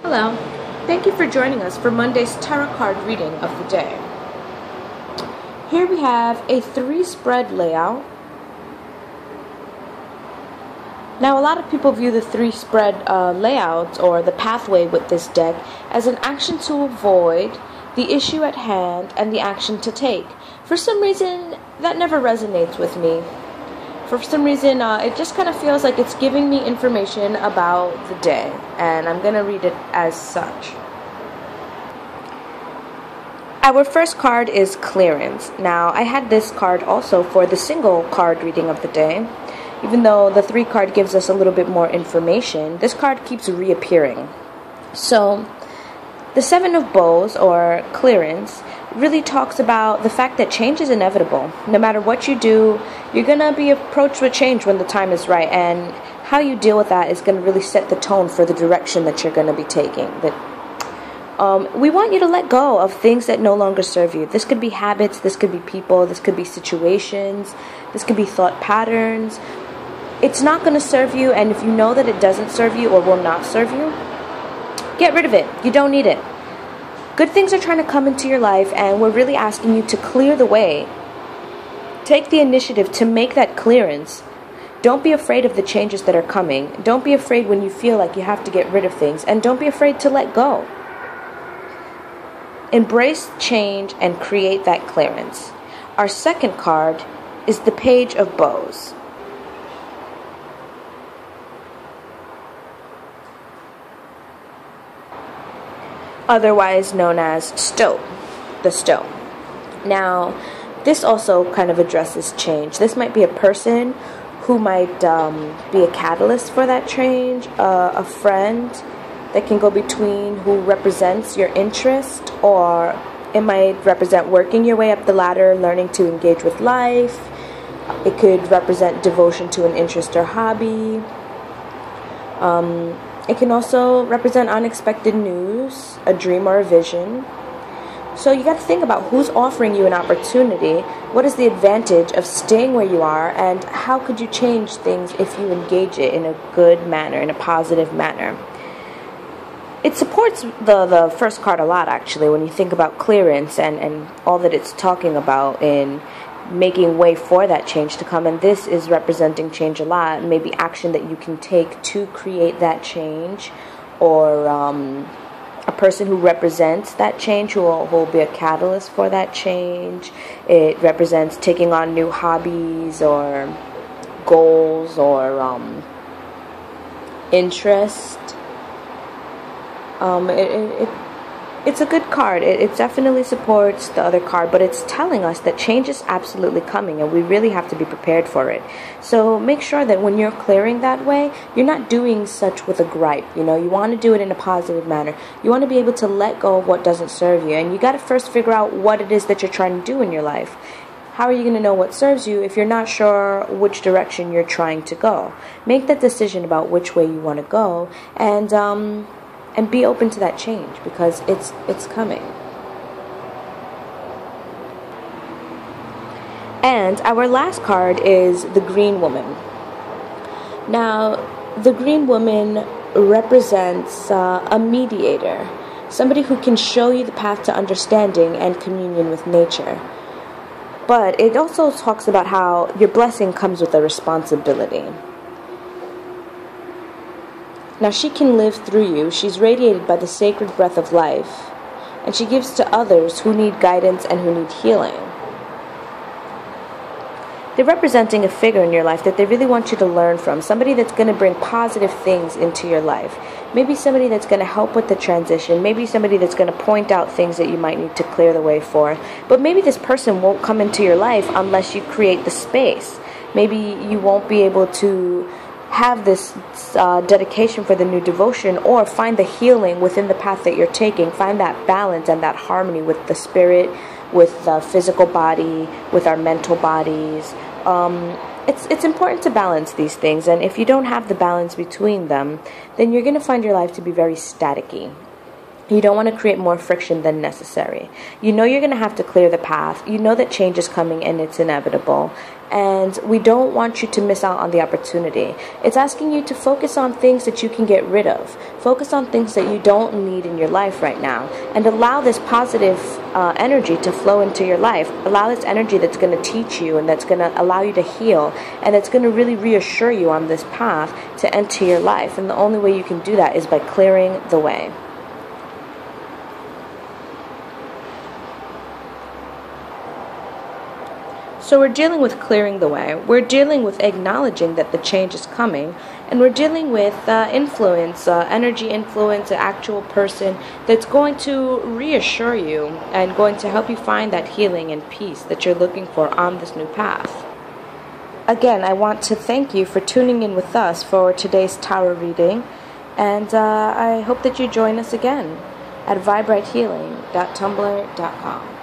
Hello. Thank you for joining us for Monday's tarot card reading of the day. Here we have a 3-spread layout. Now, a lot of people view the 3-spread layout or the pathway with this deck as an action to avoid, the issue at hand, and the action to take. For some reason, that never resonates with me. For some reason, it just kind of feels like it's giving me information about the day, and I'm going to read it as such. Our first card is Clearance. Now, I had this card also for the single card reading of the day. Even though the 3 card gives us a little bit more information, this card keeps reappearing. So, the 7 of Bows, or Clearance, really talks about the fact that change is inevitable. No matter what you do, you're going to be approached with change when the time is right, and how you deal with that is going to really set the tone for the direction that you're going to be taking. We want you to let go of things that no longer serve you. This could be habits, this could be people, this could be situations, this could be thought patterns. It's not going to serve you, and if you know that it doesn't serve you or will not serve you, get rid of it. You don't need it. Good things are trying to come into your life, and we're really asking you to clear the way. Take the initiative to make that clearance. Don't be afraid of the changes that are coming. Don't be afraid when you feel like you have to get rid of things, and don't be afraid to let go. Embrace change and create that clearance. Our second card is the Page of Bows. Otherwise known as Stow, the Stow. Now, this also kind of addresses change. This might be a person who might be a catalyst for that change, a friend that can go between who represents your interest, or it might represent working your way up the ladder, learning to engage with life. It could represent devotion to an interest or hobby. It can also represent unexpected news, a dream or a vision. So you got to think about who's offering you an opportunity, what is the advantage of staying where you are, and how could you change things if you engage it in a good manner, in a positive manner. It supports the first card a lot, actually, when you think about clearance and all that it's talking about in making way for that change to come. And this is representing change a lot, maybe action that you can take to create that change, or a person who represents that change, who will be a catalyst for that change. It represents taking on new hobbies or goals or interest. It's a good card. It definitely supports the other card, but it's telling us that change is absolutely coming, and we really have to be prepared for it. So make sure that when you're clearing that way, you're not doing such with a gripe. You want to do it in a positive manner. You want to be able to let go of what doesn't serve you, and you got to first figure out what it is that you're trying to do in your life. How are you going to know what serves you if you're not sure which direction you're trying to go? Make that decision about which way you want to go, and be open to that change, because it's coming. And our last card is the Green Woman. Now, the Green Woman represents a mediator, somebody who can show you the path to understanding and communion with nature. But it also talks about how your blessing comes with a responsibility. Now, she can live through you. She's radiated by the sacred breath of life, and she gives to others who need guidance and who need healing. They're representing a figure in your life that they really want you to learn from, somebody that's going to bring positive things into your life. Maybe somebody that's going to help with the transition, maybe somebody that's going to point out things that you might need to clear the way for. But maybe this person won't come into your life unless you create the space. Maybe you won't be able to have this dedication for the new devotion, or find the healing within the path that you're taking. Find that balance and that harmony with the spirit, with the physical body, with our mental bodies. It's important to balance these things, and if you don't have the balance between them, then you're going to find your life to be very staticky. You don't want to create more friction than necessary. You know you're going to have to clear the path. You know that change is coming and it's inevitable. And we don't want you to miss out on the opportunity. It's asking you to focus on things that you can get rid of. Focus on things that you don't need in your life right now. And allow this positive energy to flow into your life. Allow this energy that's going to teach you and that's going to allow you to heal. And that's going to really reassure you on this path to enter your life. And the only way you can do that is by clearing the way. So we're dealing with clearing the way. We're dealing with acknowledging that the change is coming. And we're dealing with influence, energy influence, an actual person that's going to reassure you and going to help you find that healing and peace that you're looking for on this new path. Again, I want to thank you for tuning in with us for today's tarot reading. And I hope that you join us again at viberatehealing.tumblr.com.